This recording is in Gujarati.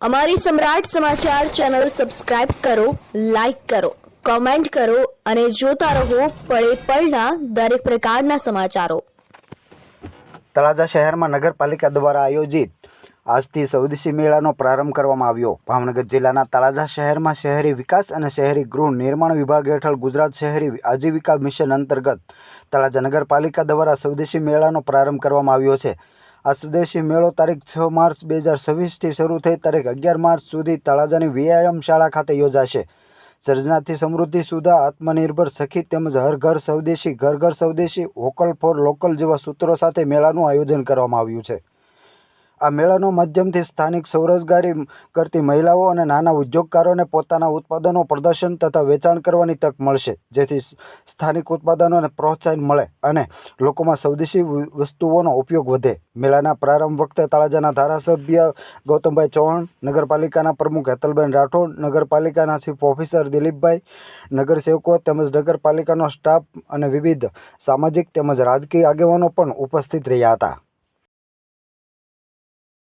અમારી સમ્રાટ સમાચાર ચેનલ સબસ્ક્રાઇબ કરો, લાઇક કરો, કોમેન્ટ કરો અને જોતા રહો પળે પળના દરેક પ્રકારના સમાચારો। તળાજા શહેરમાં નગરપાલિકા દ્વારા આયોજિત આજથી સ્વદેશી મેળાનો પ્રારંભ કરવામાં આવ્યો। ભાવનગર જિલ્લાના તળાજા શહેરમાં શહેરી વિકાસ અને શહેરી ગૃહ નિર્માણ વિભાગ હેઠળ ગુજરાત શહેરી આજીવિકા મિશન અંતર્ગત તળાજા નગરપાલિકા દ્વારા સ્વદેશી મેળાનો પ્રારંભ કરવામાં આવ્યો છે। આ સ્વદેશી મેળો તારીખ 6 માર્ચ 2026થી શરૂ થઈ તારીખ 11 માર્ચ સુધી તળાજાની વ્યાયામ શાળા ખાતે યોજાશે। સર્જનાથી સમૃદ્ધિ સુધા આત્મનિર્ભર સખી તેમજ હર ઘર સ્વદેશી ઘર ઘર સ્વદેશી વોકલ ફોર લોકલ જેવા સૂત્રો સાથે મેળાનું આયોજન કરવામાં આવ્યું છે। આ મેળાનો માધ્યમથી સ્થાનિક સ્વરોજગારી કરતી મહિલાઓ અને નાના ઉદ્યોગકારોને પોતાના ઉત્પાદનો પ્રદર્શન તથા વેચાણ કરવાની તક મળશે, જેથી સ્થાનિક ઉત્પાદનોને પ્રોત્સાહન મળે અને લોકોમાં સ્વદેશી વસ્તુઓનો ઉપયોગ વધે। મેળાના પ્રારંભ વખતે તળાજાના ધારાસભ્ય ગૌતમભાઈ ચૌહાણ, નગરપાલિકાના પ્રમુખ હેતલબેન રાઠોડ, નગરપાલિકાના ચીફ ઓફિસર દિલીપભાઈ, નગરસેવકો તેમજ નગરપાલિકાનો સ્ટાફ અને વિવિધ સામાજિક તેમજ રાજકીય આગેવાનો પણ ઉપસ્થિત રહ્યા હતા।